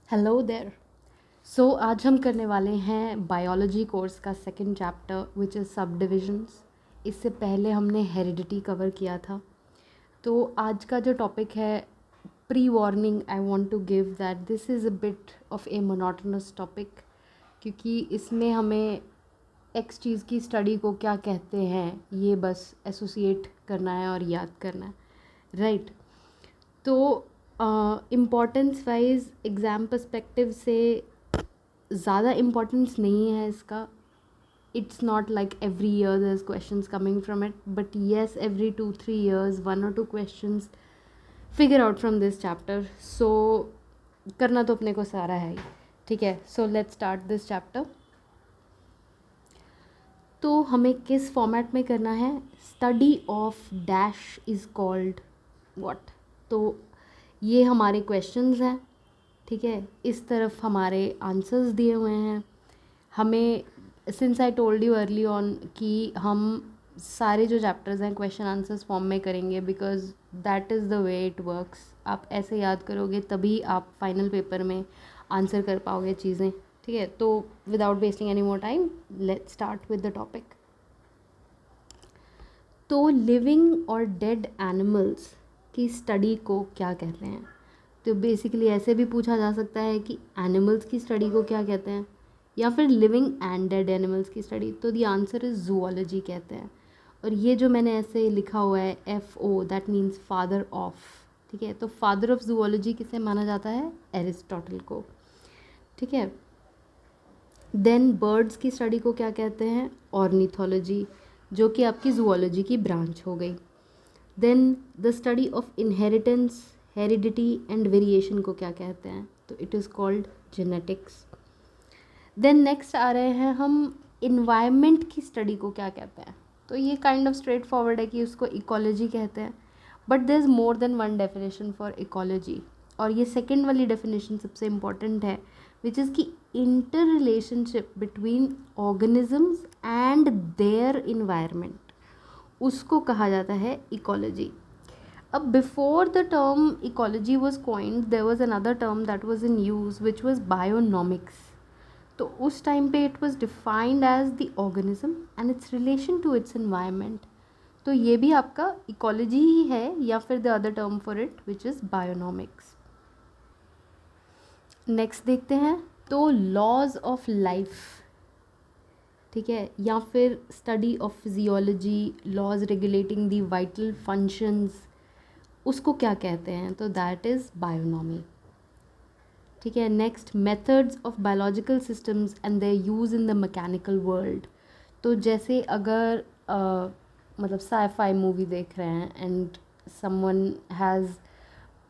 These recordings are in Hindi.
Hello there. सो आज हम करने वाले हैं बायोलॉजी कोर्स का सेकंड चैप्टर विच इज़ सब डिविजन्स। इससे पहले हमने हेरिडिटी कवर किया था। तो आज का जो टॉपिक है, pre warning I want to give that this is a bit of a monotonous topic, क्योंकि इसमें हमें एक्स चीज़ की स्टडी को क्या कहते हैं ये बस एसोसिएट करना है और याद करना है, राइट। तो इम्पोर्टेंस वाइज एग्ज़ाम पर्सपेक्टिव से ज़्यादा इम्पोर्टेंस नहीं है इसका। It's not like every year there is questions coming from it, but yes every 2-3 years 1 or 2 questions figure out from this chapter. So करना तो अपने को सारा है ही, ठीक है। So let's start this chapter. तो हमें किस फॉर्मेट में करना है? Study of dash is called what. तो ये हमारे क्वेश्चंस हैं, ठीक है। इस तरफ हमारे आंसर्स दिए हुए हैं। हमें since I told you early on कि हम सारे जो चैप्टर्स हैं क्वेश्चन आंसर्स फॉर्म में करेंगे, because that is the way it works. आप ऐसे याद करोगे तभी आप फाइनल पेपर में आंसर कर पाओगे चीज़ें, ठीक है। तो without wasting any more time let's start with the topic. तो लिविंग और डेड एनिमल्स की स्टडी को क्या कहते हैं? तो बेसिकली ऐसे भी पूछा जा सकता है कि एनिमल्स की स्टडी को क्या कहते हैं, या फिर लिविंग एंड डेड एनिमल्स की स्टडी। तो दी आंसर इज़ जूलॉजी कहते हैं। और ये जो मैंने ऐसे लिखा हुआ है FO, that means father of, ठीक है। तो फादर ऑफ जूलॉजी किसे माना जाता है? एरिस्टोटल को, ठीक है। देन बर्ड्स की स्टडी को क्या कहते हैं? ऑर्निथोलॉजी, जो कि आपकी जूलॉजी की ब्रांच हो गई। Then the study of inheritance, heredity and variation को क्या कहते हैं? तो it is called genetics. Then next आ रहे हैं हम, इन्वायरमेंट की स्टडी को क्या कहते हैं? तो ये काइंड ऑफ स्ट्रेट फॉरवर्ड है कि उसको इकोलॉजी कहते हैं, but there is more than one definition for ecology. और ये सेकेंड वाली डेफिनेशन सबसे इम्पॉर्टेंट है, विच इज़ की inter relationship between organisms and their environment, उसको कहा जाता है इकोलॉजी। अब before the term ecology was coined, there was another term that was in use which was bionomics. तो उस टाइम पे it was defined as the organism and its relation to its environment. तो ये भी आपका इकोलॉजी ही है, या फिर the other term for it which is bionomics. Next देखते हैं, तो लॉज ऑफ लाइफ, ठीक है, या फिर study of physiology, laws regulating the vital functions, उसको क्या कहते हैं? तो दैट इज़ बायोनॉमी, ठीक है। Next, methods of biological systems and their use in the mechanical world. तो जैसे अगर मतलब साई-फाई मूवी देख रहे हैं and someone has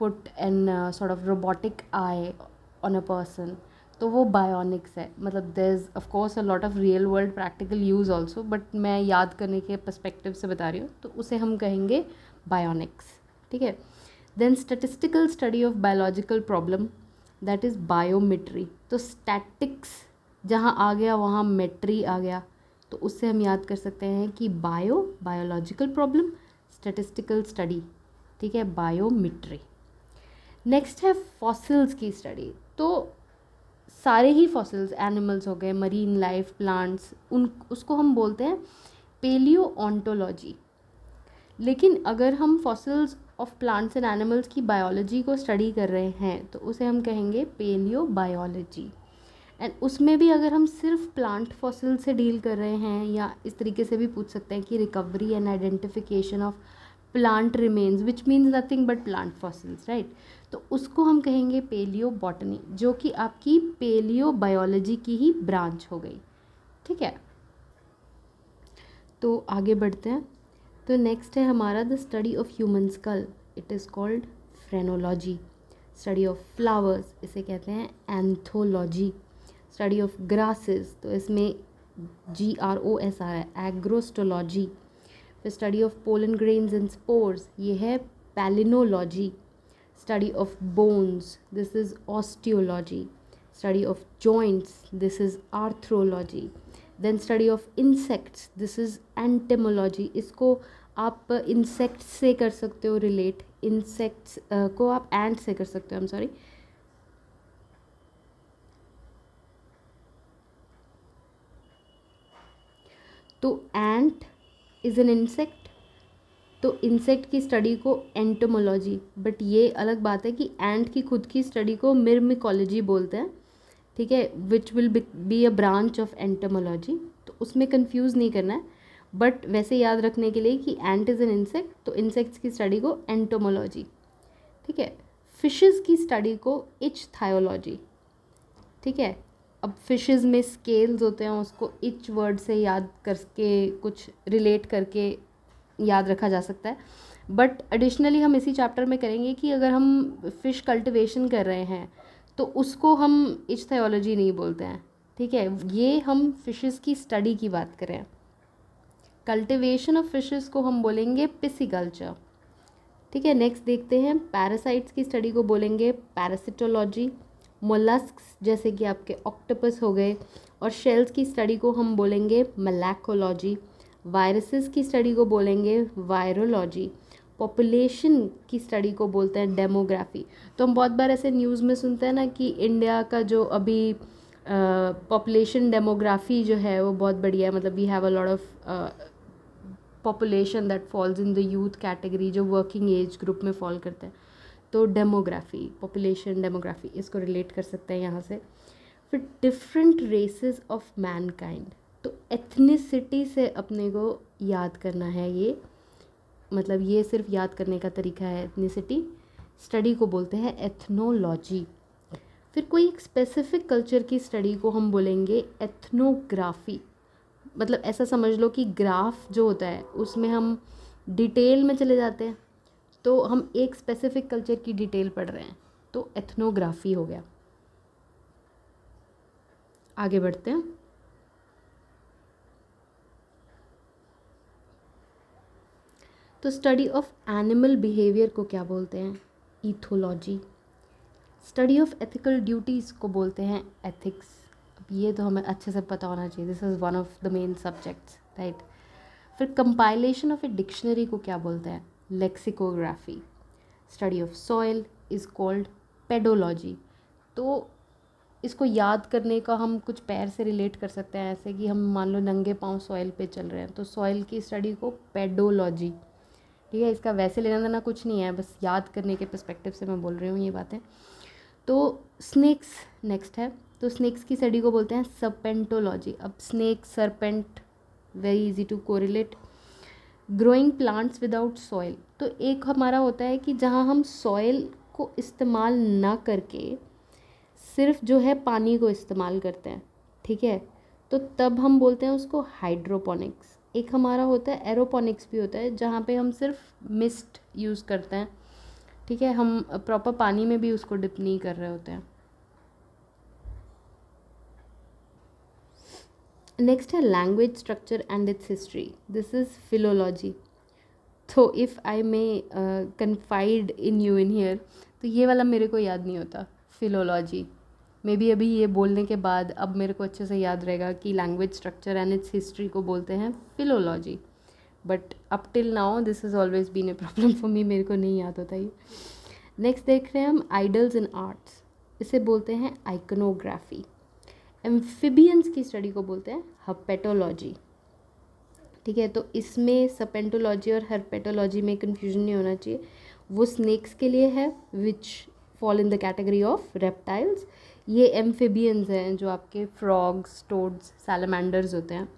put an sort of robotic eye on a person, तो वो बायोनिक्स है। मतलब there is of course a lot of real world practical use also, but मैं याद करने के पर्सपेक्टिव से बता रही हूँ, तो उसे हम कहेंगे बायोनिक्स, ठीक है। Then statistical study of biological problem, that is biometry. तो स्टैटिक्स जहाँ आ गया वहाँ मेट्री आ गया, तो उससे हम याद कर सकते हैं कि बायोलॉजिकल प्रॉब्लम, स्टैटिस्टिकल स्टडी, ठीक है, बायोमेट्री। नेक्स्ट है फॉसिल्स की स्टडी। तो सारे ही फॉसिल्स, एनिमल्स हो गए, मरीन लाइफ, प्लांट्स, उन उसको हम बोलते हैं पेलियोओंटोलॉजी। लेकिन अगर हम fossils of plants and animals की बायोलॉजी को स्टडी कर रहे हैं तो उसे हम कहेंगे पेलियो बायोलॉजी। एंड उसमें भी अगर हम सिर्फ प्लांट फॉसिल से डील कर रहे हैं, या इस तरीके से भी पूछ सकते हैं कि recovery and identification of plant remains, which means nothing but plant fossils, right. तो उसको हम कहेंगे पेलियो बॉटनी, जो कि आपकी पेलियो बायोलॉजी की ही ब्रांच हो गई, ठीक है। तो आगे बढ़ते हैं। तो नेक्स्ट है हमारा the study of human school, it is called phrenology. Study of flowers, इसे कहते हैं एंथोलॉजी। स्टडी ऑफ ग्रासेस, तो इसमें GROS आ रहा है, एग्रोस्टोलॉजी। फिर study of pollen grains and spores, ये है palynology. Study of bones, this is osteology. Study of joints, this is arthrology. Then study of insects, this is entomology. इसको आप इंसेक्ट्स से कर सकते हो रिलेट, इंसेक्ट्स को आप एंट से कर सकते हो, आई एम सॉरी। तो एंट इज़ एन इंसेक्ट, तो इंसेक्ट की स्टडी को एंटोमोलॉजी, बट ये अलग बात है कि एंट की खुद की स्टडी को मिर्मिकोलॉजी बोलते हैं, ठीक है, which will be a branch of entomology, तो उसमें कंफ्यूज नहीं करना है। बट वैसे याद रखने के लिए कि एंट इज़ एन इंसेक्ट, तो इंसेक्ट्स की स्टडी को एंटोमोलॉजी, ठीक है। फिशेस की स्टडी को इच्थायोलॉजी, ठीक है। अब फिशेस में स्केल्स होते हैं, उसको इच वर्ड से याद करके कुछ रिलेट करके याद रखा जा सकता है। बट एडिशनली हम इसी चैप्टर में करेंगे कि अगर हम फ़िश कल्टिवेशन कर रहे हैं तो उसको हम इच्थायोलॉजी नहीं बोलते हैं, ठीक है। ये हम फिशेस की स्टडी की बात करें। कल्टिवेशन ऑफ फिशेस को हम बोलेंगे पिसिकल्चर, ठीक है। नेक्स्ट देखते हैं, पैरासाइट्स की स्टडी को बोलेंगे पैरासिटोलॉजी। मोलस्क्स जैसे कि आपके ऑक्टोपस हो गए और शेल्स की स्टडी को हम बोलेंगे मलैकोलॉजी। वायरसेस की स्टडी को बोलेंगे वायरोलॉजी। पॉपुलेशन की स्टडी को बोलते हैं डेमोग्राफी। तो हम बहुत बार ऐसे न्यूज़ में सुनते हैं ना कि इंडिया का जो अभी पॉपुलेशन डेमोग्राफी जो है वो बहुत बढ़िया है, मतलब we have a lot of population that falls in the youth category, जो वर्किंग एज ग्रुप में फॉल करते हैं। तो डेमोग्राफी, पॉपुलेशन डेमोग्राफी, इसको रिलेट कर सकते हैं यहाँ से। फिर डिफरेंट रेसेस ऑफ मैनकाइंड, तो एथनिसिटी से अपने को याद करना है, ये मतलब ये सिर्फ याद करने का तरीका है। एथनिसिटी स्टडी को बोलते हैं एथनोलॉजी। फिर कोई एक स्पेसिफिक कल्चर की स्टडी को हम बोलेंगे एथनोग्राफी। मतलब ऐसा समझ लो कि ग्राफ जो होता है उसमें हम डिटेल में चले जाते हैं, तो हम एक स्पेसिफिक कल्चर की डिटेल पढ़ रहे हैं, तो एथनोग्राफी हो गया। आगे बढ़ते हैं। तो स्टडी ऑफ एनिमल बिहेवियर को क्या बोलते हैं? ईथोलॉजी। स्टडी ऑफ एथिकल ड्यूटीज़ को बोलते हैं एथिक्स। अब ये तो हमें अच्छे से पता होना चाहिए, this is one of the main subjects, right. फिर कंपाइलेशन ऑफ ए डिक्शनरी को क्या बोलते हैं? Lexicography. Study of soil is called pedology. तो इसको याद करने का हम कुछ पैर से रिलेट कर सकते हैं, ऐसे कि हम मान लो नंगे पाँव सॉइल पे चल रहे हैं, तो सॉइल की स्टडी को पेडोलॉजी, ठीक है। इसका वैसे लेना देना कुछ नहीं है, बस याद करने के पर्सपेक्टिव से मैं बोल रही हूँ ये बातें। तो स्नेक्स नेक्स्ट है, तो स्नेक्स की स्टडी को बोलते हैं सर्पेंटोलॉजी। अब snake, serpent, very easy to correlate. Growing plants without soil, तो एक हमारा होता है कि जहाँ हम सॉइल को इस्तेमाल ना करके सिर्फ जो है पानी को इस्तेमाल करते हैं, ठीक है, तो तब हम बोलते हैं उसको हाइड्रोपोनिक्स। एक हमारा होता है एरोपोनिक्स भी होता है, जहाँ पे हम सिर्फ मिस्ट यूज़ करते हैं, ठीक है, हम प्रॉपर पानी में भी उसको डिप नहीं कर रहे होते हैं। नेक्स्ट है language structure and its history, this is philology. तो if I may confide in you in here, तो ये वाला मेरे को याद नहीं होता, फिलोलॉजी। मे बी अभी ये बोलने के बाद अब मेरे को अच्छे से याद रहेगा कि language structure and its history को बोलते हैं philology, but up till now this is always been a problem for me, मेरे को नहीं याद होता ये। नेक्स्ट देख रहे हैं हम आइडल्स इन आर्ट्स, इसे बोलते हैं आइकनोग्राफी। एम्फिबियंस की स्टडी को बोलते हैं हर्पेटोलॉजी, ठीक है। तो इसमें सर्पेंटोलॉजी और हर्पेटोलॉजी में कन्फ्यूजन नहीं होना चाहिए, वो स्नेक्स के लिए है विच fall in the category of reptiles. ये एम्फिबियंस हैं जो आपके फ्रॉग्स, टोड्स, सैलमेंडर्स होते हैं।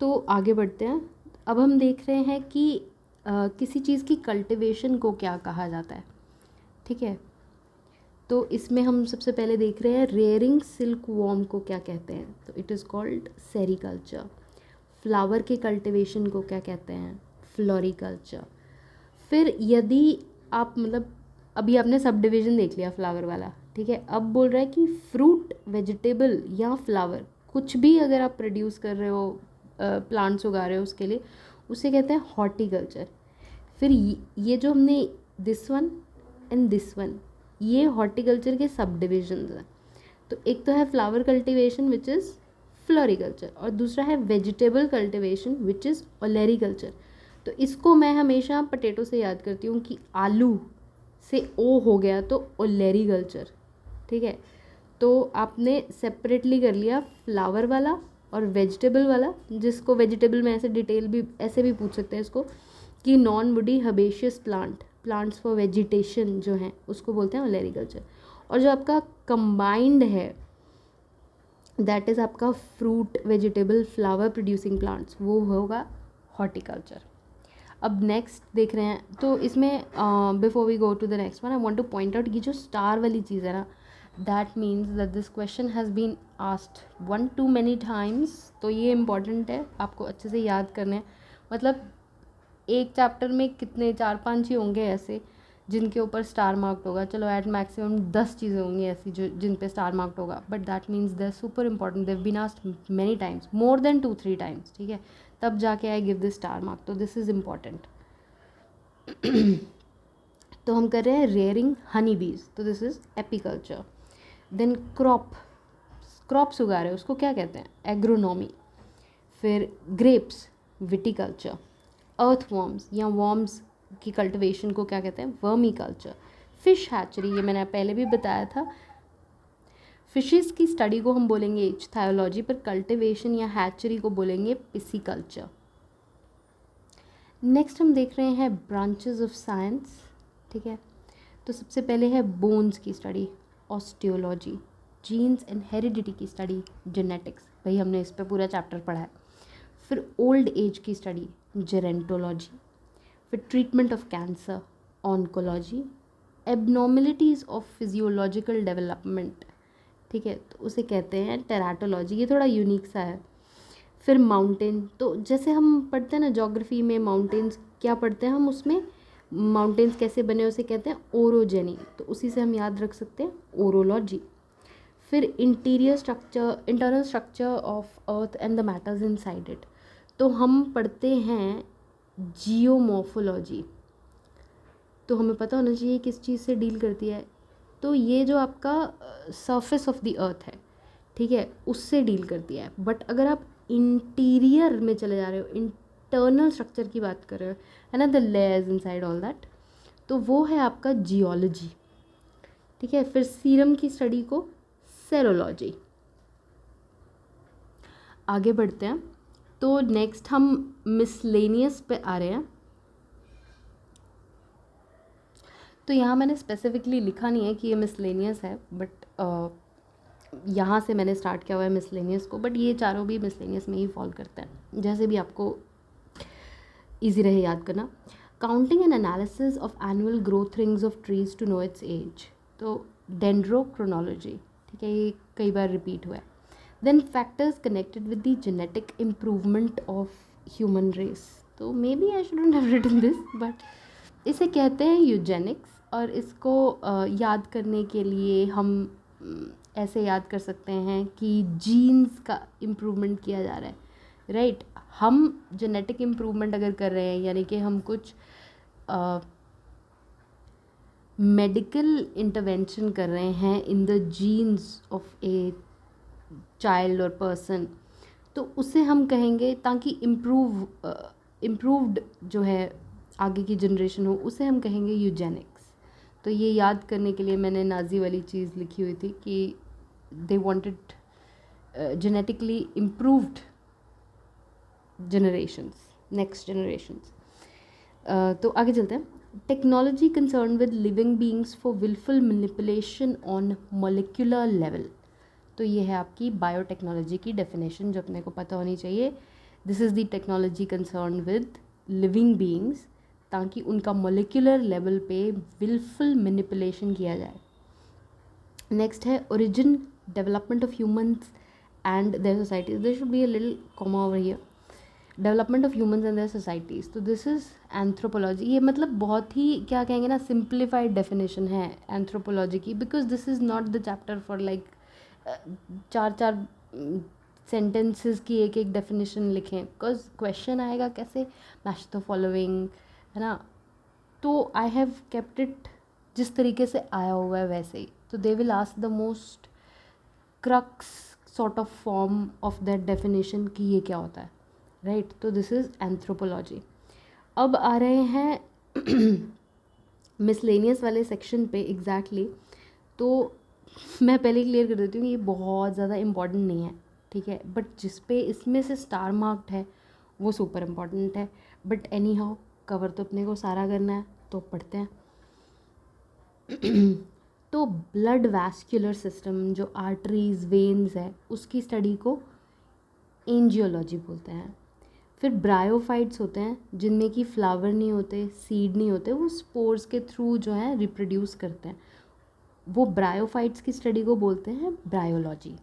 तो आगे बढ़ते हैं। अब हम देख रहे हैं कि किसी चीज़ की कल्टीवेशन को क्या कहा जाता है, ठीक है। तो इसमें हम सबसे पहले देख रहे हैं रेयरिंग सिल्क वॉर्म को क्या कहते हैं, तो it is called sericulture. Flower के कल्टीवेशन को क्या कहते हैं? फ्लोरिकल्चर। फिर यदि आप मतलब अभी आपने सब डिवीज़न देख लिया फ्लावर वाला, ठीक है, अब बोल रहा है कि फ्रूट, वेजिटेबल या फ्लावर कुछ भी अगर आप प्रोड्यूस कर रहे हो, प्लांट्स उगा रहे हो, उसके लिए उसे कहते हैं हॉर्टिकल्चर। फिर ये जो हमने this one and this one, ये हॉर्टिकल्चर के सब डिविजन्स हैं। तो एक तो है flower cultivation which is floriculture, और दूसरा है vegetable cultivation which is olericulture. तो इसको मैं हमेशा पोटैटो से याद करती हूँ कि आलू से ओ हो गया तो ओलेरिकल्चर, ठीक है। तो आपने सेपरेटली कर लिया फ्लावर वाला और वेजिटेबल वाला, जिसको वेजिटेबल में ऐसे डिटेल भी ऐसे भी पूछ सकते हैं इसको, कि non woody herbaceous plants for vegetation जो हैं उसको बोलते हैं ओलेरीकल्चर। और जो आपका कंबाइंड है दैट इज़ आपका fruit vegetable flower producing plants, वो होगा हॉर्टिकल्चर। अब नेक्स्ट देख रहे हैं, तो इसमें before we go to the next one I want to point out कि जो स्टार वाली चीज़ है ना, that means that this question has been asked 1 to many times। तो ये इंपॉर्टेंट है, आपको अच्छे से याद करना है। मतलब एक चैप्टर में कितने 4-5 ही होंगे ऐसे जिनके ऊपर स्टार मार्क्ड होगा, चलो एट मैक्सिमम 10 चीज़ें होंगी ऐसी जो जिन पे स्टार मार्क्ड होगा, but that means they are super important, they've been asked many times, more than 2-3 times, ठीक है, तब जाके I give this star mark. तो दिस इज़ इम्पॉर्टेंट। तो हम कर रहे हैं रेयरिंग हनी बीज, तो this is apiculture. Then crops उगा रहे हैं उसको क्या कहते हैं, एग्रोनॉमी। फिर ग्रेप्स, विटिकल्चर। अर्थवॉर्म्स या वॉर्म्स की कल्टिवेशन को क्या कहते हैं, वर्मीकल्चर। फिश हैचरी, ये मैंने पहले भी बताया था, फिशेस की स्टडी को हम बोलेंगे इच्थायोलॉजी, पर कल्टिवेशन या हैचरी को बोलेंगे पिसिकल्चर। नेक्स्ट हम देख रहे हैं ब्रांचेस ऑफ साइंस, ठीक है। तो सबसे पहले है बोन्स की study, osteology. Genes and heredity की स्टडी, जेनेटिक्स, भाई हमने इस पर पूरा चैप्टर पढ़ा है। फिर ओल्ड एज की स्टडी, जेरेंटोलॉजी। फिर treatment of cancer, oncology. Abnormalities of physiological development, ठीक है, तो उसे कहते हैं टेराटोलॉजी, ये थोड़ा यूनिक सा है। फिर माउंटेन, तो जैसे हम पढ़ते हैं ना ज्योग्राफी में माउंटेन्स क्या पढ़ते हैं हम, उसमें माउंटेन्स कैसे बने उसे कहते हैं ओरोजेनी, तो उसी से हम याद रख सकते हैं ओरोलॉजी। फिर internal structure of earth and the matters inside it, तो हम पढ़ते हैं जियोमॉर्फोलॉजी। तो हमें पता होना चाहिए किस चीज़ से डील करती है, तो ये जो आपका सरफेस ऑफ द अर्थ है, ठीक है, उससे डील करती है। बट अगर आप इंटीरियर में चले जा रहे हो, इंटरनल स्ट्रक्चर की बात कर रहे हो, है ना, the layers inside all that, तो वो है आपका जियोलॉजी, ठीक है। फिर सीरम की स्टडी को सेरोलॉजी। आगे बढ़ते हैं, तो नेक्स्ट हम मिसलेनियस पे आ रहे हैं। तो यहाँ मैंने स्पेसिफिकली लिखा नहीं है कि ये मिसलेनियस है, बट यहाँ से मैंने स्टार्ट किया हुआ है मिसलेनियस को, बट ये चारों भी मिसलेनियस में ही फॉल करते हैं, जैसे भी आपको इजी रहे याद करना। Counting and analysis of annual growth rings of trees to know its age, तो डेंड्रोक्रोनोलॉजी, ठीक है, ये कई बार रिपीट हुआ है। Then factors connected with the genetic improvement of human race, तो maybe I shouldn't have written this, but इसे कहते हैं यूजेनिक्स। और इसको याद करने के लिए हम ऐसे याद कर सकते हैं कि जीन्स का इम्प्रूवमेंट किया जा रहा है, राइट। हम जेनेटिक इम्प्रूवमेंट अगर कर रहे हैं, यानी कि हम कुछ मेडिकल इंटरवेंशन कर रहे हैं in the jeans of a child और पर्सन, तो उसे हम कहेंगे, ताकि इम्प्रूव्ड जो है आगे की जनरेशन हो, उसे हम कहेंगे यूजेनिक्स। तो ये याद करने के लिए मैंने नाजी वाली चीज़ लिखी हुई थी कि they wanted genetically improved generations, next generations. तो आगे चलते हैं। Technology concern with living beings for wilful manipulation on molecular level, तो ये है आपकी बायोटेक्नोलॉजी की डेफिनेशन जो अपने को पता होनी चाहिए। This is the technology concern with living beings, ताकि उनका मॉलिक्यूलर लेवल पे विलफुल मैनिपुलेशन किया जाए। नेक्स्ट है origin, development of humans and their societies, there should be a little comma over here, development of humans and their societies, तो दिस इज़ एंथ्रोपोलॉजी। ये मतलब बहुत ही क्या कहेंगे ना, सिंप्लीफाइड डेफिनेशन है एंथ्रोपोलॉजी की, because this is not the chapter for like 4 sentences की एक एक डेफिनेशन लिखें, बिकॉज क्वेश्चन आएगा कैसे, मैच द फॉलोइंग, है ना। तो आई हैव केप्ट इट जिस तरीके से आया हुआ है वैसे ही, तो they will ask the most crux sort of form of that definition कि ये क्या होता है, राइट। तो दिस इज़ एंथ्रोपोलॉजी। अब आ रहे हैं मिसलेनियस वाले सेक्शन पे एग्जैक्टली। तो मैं पहले क्लियर कर देती हूँ, ये बहुत ज़्यादा इम्पॉर्टेंट नहीं है, ठीक है, बट जिस पे इसमें से स्टार मार्क्ड है वो सुपर इम्पॉर्टेंट है। बट एनी हाउ कवर तो अपने को सारा करना है, तो पढ़ते हैं। तो ब्लड वैस्कुलर सिस्टम, जो आर्टरीज वेन्स है, उसकी स्टडी को एंजियोलॉजी बोलते हैं। फिर ब्रायोफाइट्स होते हैं जिनमें कि फ्लावर नहीं होते, सीड नहीं होते, वो स्पोर्स के थ्रू जो है रिप्रोड्यूस करते हैं, वो ब्रायोफाइट्स की स्टडी को बोलते हैं ब्रायोलॉजी।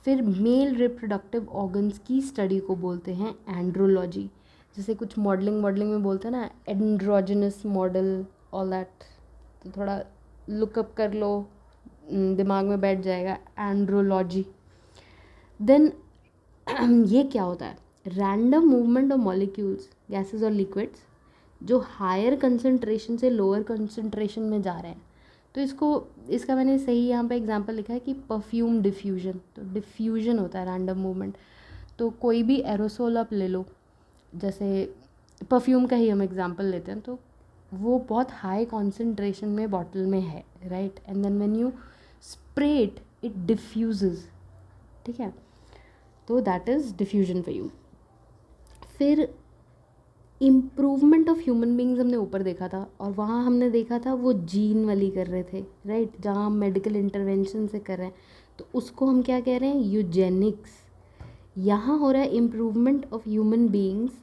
फिर मेल रिप्रोडक्टिव ऑर्गन्स की स्टडी को बोलते हैं एंड्रोलॉजी। जैसे कुछ मॉडलिंग में बोलते हैं ना, एंड्रोजनस मॉडल, ऑल दैट, तो थोड़ा लुकअप कर लो, दिमाग में बैठ जाएगा, एंड्रोलॉजी। देन ये क्या होता है, random movement of molecules, gases और लिक्विड्स जो हायर कंसंट्रेशन से लोअर कंसंट्रेशन में जा रहे हैं। तो इसका मैंने सही यहाँ पे एग्जांपल लिखा है कि परफ्यूम डिफ्यूजन, तो डिफ्यूजन होता है रैंडम मूवमेंट। तो कोई भी एरोसोल आप ले लो, जैसे परफ्यूम का ही हम एग्जांपल लेते हैं, तो वो बहुत हाई कॉन्सेंट्रेशन में बॉटल में है, right, and then when you spray it diffuses, ठीक है, तो that is diffusion for you. फिर इम्प्रूवमेंट ऑफ ह्यूमन बींग्स हमने ऊपर देखा था, और वहाँ हमने देखा था वो जीन वाली कर रहे थे, राइट, जहाँ हम मेडिकल इंटरवेंशन से कर रहे हैं, तो उसको हम क्या कह रहे हैं, यूजेनिक्स। यहाँ हो रहा है improvement of human beings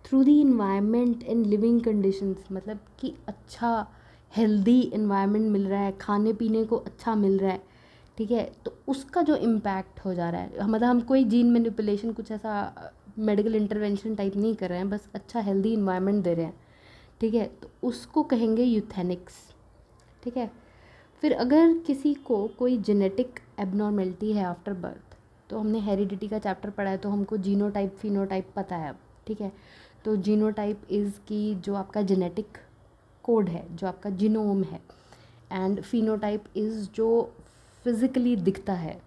through the environment and living conditions, मतलब कि अच्छा हेल्दी इन्वायरमेंट मिल रहा है, खाने पीने को अच्छा मिल रहा है, ठीक है, तो उसका जो इम्पैक्ट हो जा रहा है, मतलब हम कोई जीन मैनिपुलेशन कुछ ऐसा मेडिकल इंटरवेंशन टाइप नहीं कर रहे हैं, बस अच्छा हेल्दी इन्वायरमेंट दे रहे हैं, ठीक है, तो उसको कहेंगे यूथेनिक्स, ठीक है। फिर अगर किसी को कोई जेनेटिक एबनॉर्मेलिटी है आफ्टर बर्थ, तो हमने हेरिडिटी का चैप्टर पढ़ा है, तो हमको जीनोटाइप फिनोटाइप पता है अब, ठीक है। तो जीनोटाइप इज़ की जो आपका जेनेटिक कोड है, जो आपका जीनोम है, एंड फिनोटाइप इज़ जो फिज़िकली दिखता है।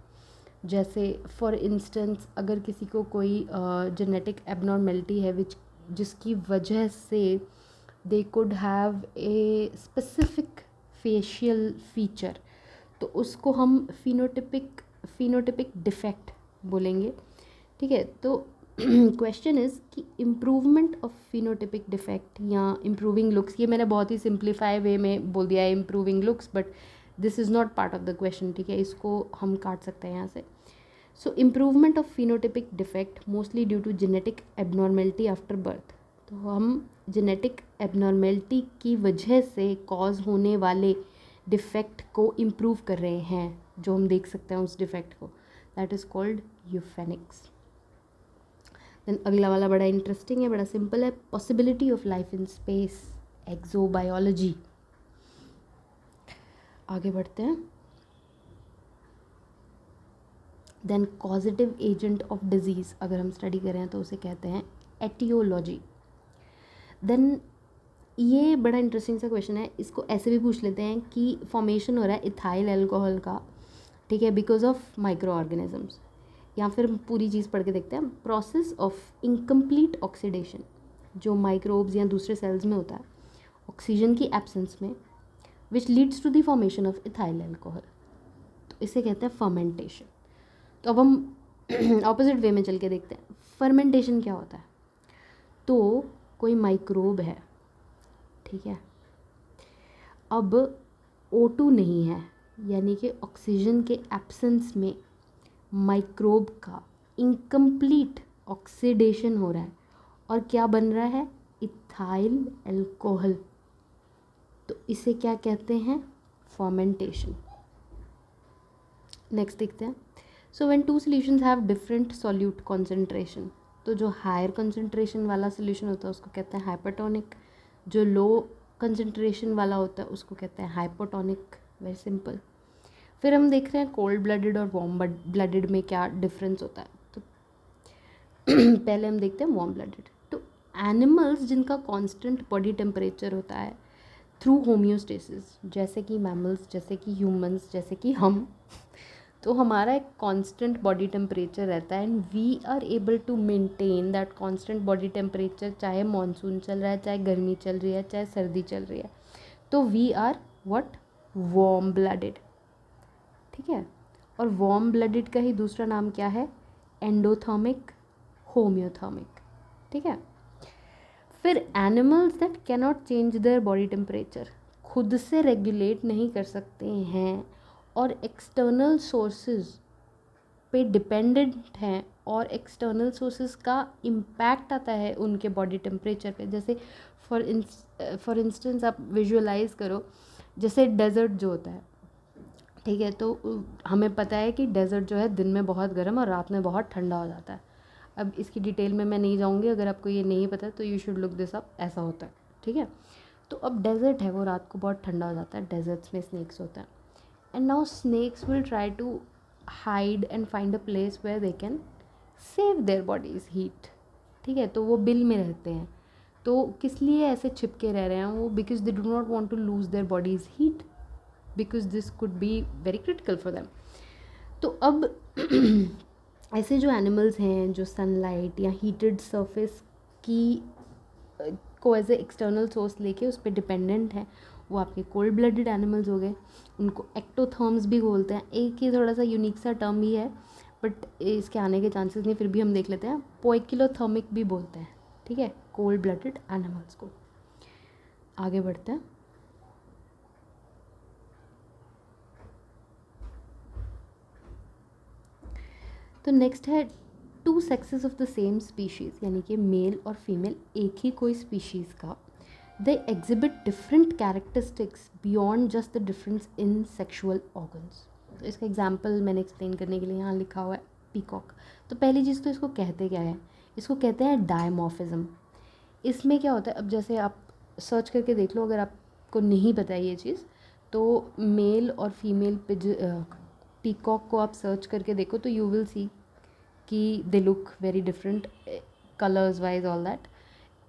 जैसे फॉर इंस्टेंस अगर किसी को कोई जेनेटिक एबनॉर्मेलिटी है जिसकी वजह से they could have a specific facial feature, तो उसको हम फिनोटिपिक डिफेक्ट बोलेंगे, ठीक है। तो क्वेश्चन इज़ कि इम्प्रूवमेंट ऑफ फिनोटिपिक डिफेक्ट या इम्प्रूविंग लुक्स, ये मैंने बहुत ही सिंप्लीफाई वे में बोल दिया है improving looks, but this is not part of the question, ठीक है, इसको हम काट सकते हैं यहाँ से। So improvement of phenotypic defect mostly due to genetic abnormality after birth, तो हम जेनेटिक एबनॉर्मेलिटी की वजह से कॉज होने वाले डिफेक्ट को इम्प्रूव कर रहे हैं, जो हम देख सकते हैं उस डिफेक्ट को, that is called euphenics. Then अगला वाला बड़ा इंटरेस्टिंग है, बड़ा सिंपल है, possibility of life in space, exobiology. आगे बढ़ते हैं। Then causative agent of disease अगर हम स्टडी करें तो उसे कहते हैं एटियोलॉजी। देन ये बड़ा इंटरेस्टिंग सा क्वेश्चन है, इसको ऐसे भी पूछ लेते हैं कि फॉर्मेशन हो रहा है इथाइल अल्कोहल का, ठीक है, बिकॉज ऑफ माइक्रो ऑर्गेनिजम्स, या फिर पूरी चीज़ पढ़ के देखते हैं, प्रोसेस ऑफ इनकम्प्लीट ऑक्सीडेशन जो माइक्रोब्स या दूसरे सेल्स में होता है ऑक्सीजन की एब्सेंस में, which leads to the formation of ethyl alcohol, तो इसे कहते हैं फर्मेंटेशन। तो अब हम ऑपोजिट वे में चल के देखते हैं, फर्मेंटेशन क्या होता है। तो कोई माइक्रोब है, ठीक है, अब O2 नहीं है, यानी कि ऑक्सीजन के एब्सेंस में माइक्रोब का इनकम्प्लीट ऑक्सीडेशन हो रहा है, और क्या बन रहा है, इथाइल अल्कोहल, तो इसे क्या कहते हैं, फर्मेंटेशन। नेक्स्ट देखते हैं। So when two solutions have different solute concentration, तो जो हायर कंसंट्रेशन वाला सोल्यूशन होता है उसको कहते हैं हाइपरटोनिक, जो लो कंसंट्रेशन वाला होता है उसको कहते हैं हाइपोटोनिक, वेरी सिंपल। फिर हम देख रहे हैं कोल्ड ब्लडेड और वार्म ब्लडेड में क्या डिफरेंस होता है, तो पहले हम देखते हैं वार्म ब्लडेड। तो एनिमल्स जिनका कांस्टेंट बॉडी टेम्परेचर होता है थ्रू होम्योस्टेसिस, जैसे कि मैमल्स, जैसे कि ह्यूमंस, जैसे कि हम, तो हमारा एक कांस्टेंट बॉडी टेम्परेचर रहता है, and we are able to maintain that constant body temperature, चाहे मानसून चल रहा है, चाहे गर्मी चल रही है, चाहे सर्दी चल रही है, तो we are what, warm blooded, ठीक है। और वार्म ब्लडेड का ही दूसरा नाम क्या है, एंडोथर्मिक, होम्योथर्मिक, ठीक है। फिर animals that cannot change their body temperature, खुद से रेगुलेट नहीं कर सकते हैं और एक्सटर्नल सोर्सेज पे डिपेंडेंट हैं और एक्सटर्नल सोर्सेज का इम्पैक्ट आता है उनके बॉडी टेम्परेचर पे। जैसे फॉर इंस्टेंस आप विजुअलाइज करो, जैसे डेजर्ट जो होता है, ठीक है, तो हमें पता है कि डेजर्ट जो है दिन में बहुत गर्म और रात में बहुत ठंडा हो जाता है। अब इसकी डिटेल में मैं नहीं जाऊँगी, अगर आपको ये नहीं पता तो you should look this up, ऐसा होता है, ठीक है। तो अब डेजर्ट है वो रात को बहुत ठंडा हो जाता है, डेजर्ट्स में स्नेक्स होते हैं, and now snakes will try to hide and find a place where they can save their bodies heat, ठीक है। तो वो बिल में रहते हैं, तो किस लिए ऐसे छिपके रह रहे हैं वो, because they do not want to lose their bodies heat, because this could be very critical for them. तो अब ऐसे जो एनिमल्स हैं जो सनलाइट या हीटेड सरफेस की को एज ए एक्सटर्नल सोर्स लेके उस पर डिपेंडेंट है, वो आपके कोल्ड ब्लडेड एनिमल्स हो गए। उनको एक्टोथर्म्स भी बोलते हैं, एक ये थोड़ा सा यूनिक सा टर्म ही है, बट इसके आने के चांसेस नहीं, फिर भी हम देख लेते हैं। पोइकिलोथर्मिक भी बोलते हैं, ठीक है, कोल्ड ब्लडेड एनिमल्स को। आगे बढ़ते हैं। तो नेक्स्ट है two sexes of the same species, यानी कि मेल और फीमेल एक ही कोई स्पीशीज़ का, they exhibit different characteristics beyond just the difference in sexual organs. तो इसका एग्जाम्पल मैंने एक्सप्लेन करने के लिए यहाँ लिखा हुआ है पीकॉक। तो पहली चीज़ तो इसको कहते क्या है, इसको कहते हैं डायमॉर्फिज्म। इसमें क्या होता है, अब जैसे आप सर्च करके देख लो, अगर आपको नहीं पता है ये चीज़, तो मेल और फीमेल पीकॉक को आप सर्च करके देखो तो यू विल सी कि they look very different colours wise all that,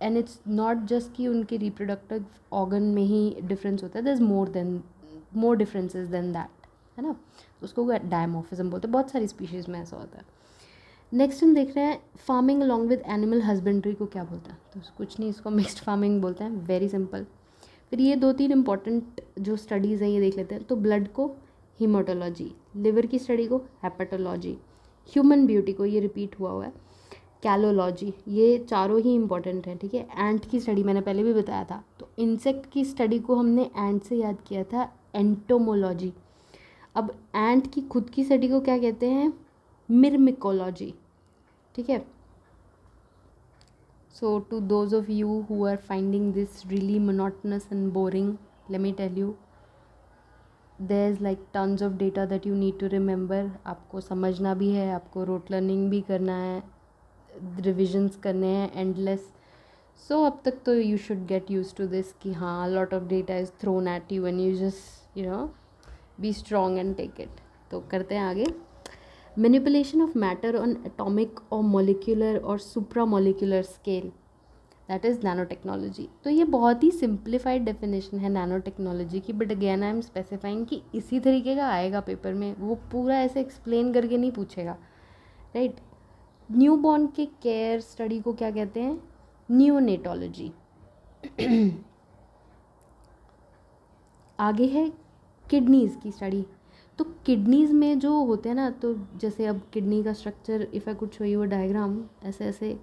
and it's not just कि उनके रिप्रोडक्टिव ऑर्गन में ही डिफरेंस होता है, there is more differences than that, है ना। तो उसको डायमॉर्फिज्म बोलते हैं, बहुत सारी स्पीशीज़ में ऐसा होता है। नेक्स्ट हम देख रहे हैं farming along with animal husbandry को क्या बोलते हैं, तो कुछ नहीं, इसको मिक्स्ड फार्मिंग बोलते हैं, वेरी सिंपल। फिर ये 2-3 इंपॉर्टेंट जो स्टडीज़ हैं ये देख लेते हैं। तो ब्लड को हीमाटोलॉजी, लिवर की स्टडी को हेपेटोलॉजी, ह्यूमन ब्यूटी को, ये रिपीट हुआ है, कैलोलॉजी, ये चारों ही इंपॉर्टेंट हैं, ठीक है। एंट की स्टडी मैंने पहले भी बताया था, तो इंसेक्ट की स्टडी को हमने एंट से याद किया था, एंटोमोलॉजी। अब एंट की खुद की स्टडी को क्या कहते हैं, मिर्मिकोलॉजी, ठीक है। So to those of you who are finding this really monotonous and boring, let me tell you, there's like tons of data that you need to remember. आपको समझना भी है, आपको रोट लर्निंग भी करना है, रिविजन्स करने हैं एंडलेस। सो अब तक तो you should get used to this कि हाँ lot of data is thrown at you and you just be strong and take it. तो करते हैं आगे। Manipulation of matter on atomic or molecular or supramolecular scale, that is nano technology. तो ये बहुत ही सिंप्लीफाइड डेफिनेशन है नैनो टेक्नोलॉजी की, but again I am specifying कि इसी तरीके का आएगा पेपर में, वो पूरा ऐसे एक्सप्लेन करके नहीं पूछेगा, राइट। न्यू बॉर्न के केयर स्टडी को क्या कहते हैं, नियोनेटोलॉजी। आगे है किडनीज़ की स्टडी। तो किडनीज़ में जो होते हैं ना, तो जैसे अब किडनी का structure, if I could show you a diagram, ऐसे ऐसे,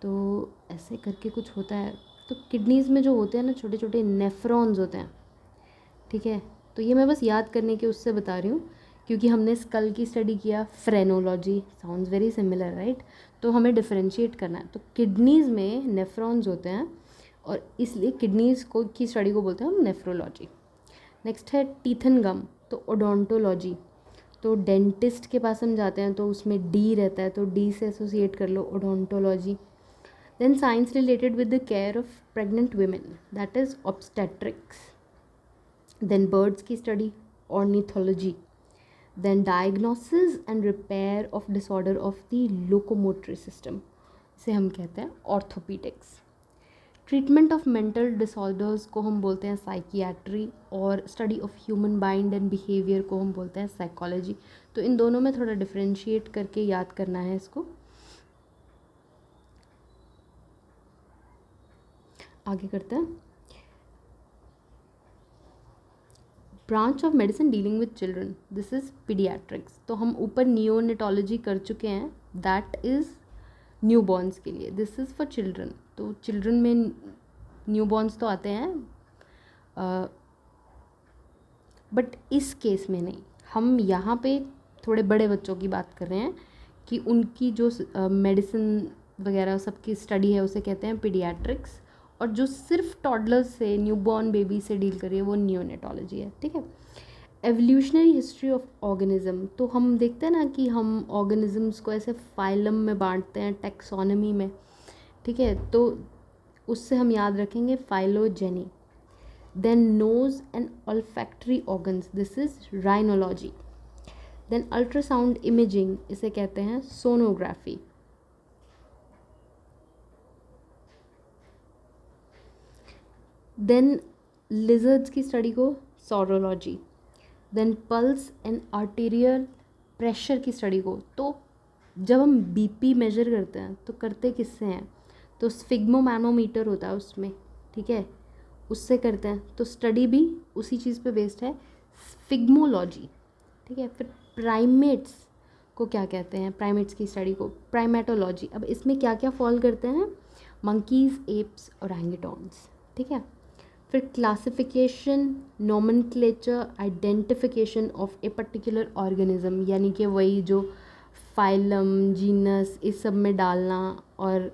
तो ऐसे करके कुछ होता है। तो किडनीज़ में जो होते हैं ना, छोटे छोटे नेफ्रॉन्स होते हैं, ठीक है। तो ये मैं बस याद करने के उससे बता रही हूँ, क्योंकि हमने स्कल की स्टडी किया, phrenology, sounds very similar, right. तो हमें डिफरेंशिएट करना है, तो किडनीज़ में नेफ्रॉन्स होते हैं और इसलिए किडनीज़ को की स्टडी को बोलते हैं हम नेफ्रोलॉजी। नेक्स्ट है टीथन गम, तो ओडोंटोलॉजी। तो डेंटिस्ट के पास हम जाते हैं तो उसमें डी रहता है, तो डी से एसोसिएट कर लो, odontology. Then science related with the care of pregnant women, that is obstetrics. Then birds की study, ornithology. Then diagnosis and repair of disorder of the locomotory system, इसे हम कहते हैं orthopedics. Treatment of mental disorders को हम बोलते हैं साइकियाट्री, और study of human mind and behaviour को हम बोलते हैं साइकोलॉजी। तो इन दोनों में थोड़ा डिफरेंशिएट करके याद करना है इसको। आगे करते हैं। Branch of medicine dealing with children, this is paediatrics. तो हम ऊपर नियोनेटोलॉजी कर चुके हैं, दैट इज़ न्यूबॉर्न्स के लिए, दिस इज़ फॉर चिल्ड्रन। तो चिल्ड्रन में न्यूबॉर्न्स तो आते हैं, बट इस केस में नहीं। हम यहाँ पे थोड़े बड़े बच्चों की बात कर रहे हैं कि उनकी जो मेडिसिन वगैरह सबकी स्टडी है उसे कहते हैं पीडियाट्रिक्स, और जो सिर्फ टॉडलर्स से, न्यूबॉर्न बेबी से डील कर रही है वो नियोनेटोलॉजी है, ठीक है। एवोल्यूशनरी हिस्ट्री ऑफ ऑर्गेनिज्म, तो हम देखते हैं ना कि हम ऑर्गेनिजम्स को ऐसे फाइलम में बांटते हैं, टेक्सोनमी में, ठीक है। तो उससे हम याद रखेंगे phylogeny. Then nose and olfactory organs, this is rhinology. Then ultrasound imaging, इसे कहते हैं सोनोग्राफी। देन लिजर्ड्स की स्टडी को saurology. Then pulse and arterial pressure की स्टडी को, तो जब हम बीपी मेजर करते हैं तो करते किससे हैं, तो स्फिग्मोमैनोमीटर होता है उसमें, ठीक है, उससे करते हैं। तो स्टडी भी उसी चीज़ पे बेस्ड है, स्फिग्मोलॉजी, ठीक है। फिर प्राइमेट्स को क्या कहते हैं, प्राइमेट्स की स्टडी को प्राइमेटोलॉजी। अब इसमें क्या क्या फॉल करते हैं, मंकीज़, एप्स, ओरंगुटान्स, ठीक है। फिर classification, nomenclature, identification of a particular organism, यानी कि वही जो फाइलम, जीनस, इस सब में डालना और,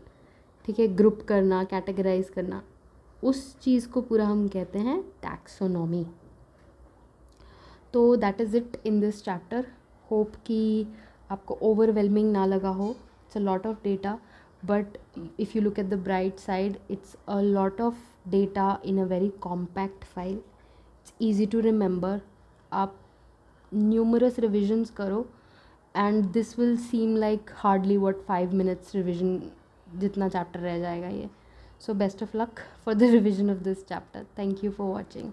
ठीक है, ग्रुप करना, कैटेगराइज करना, उस चीज़ को पूरा हम कहते हैं टैक्सोनॉमी। तो that is it in this chapter. Hope कि आपको ओवरवेलमिंग ना लगा हो। It's a lot of data, but if you look at the bright side, it's a lot of data in a very compact file. It's easy to remember. आप न्यूमरस रिविजन्स करो and this will seem like hardly what 5 minutes revision जितना चैप्टर रह जाएगा ये। So best of luck for the revision of this chapter. Thank you for watching.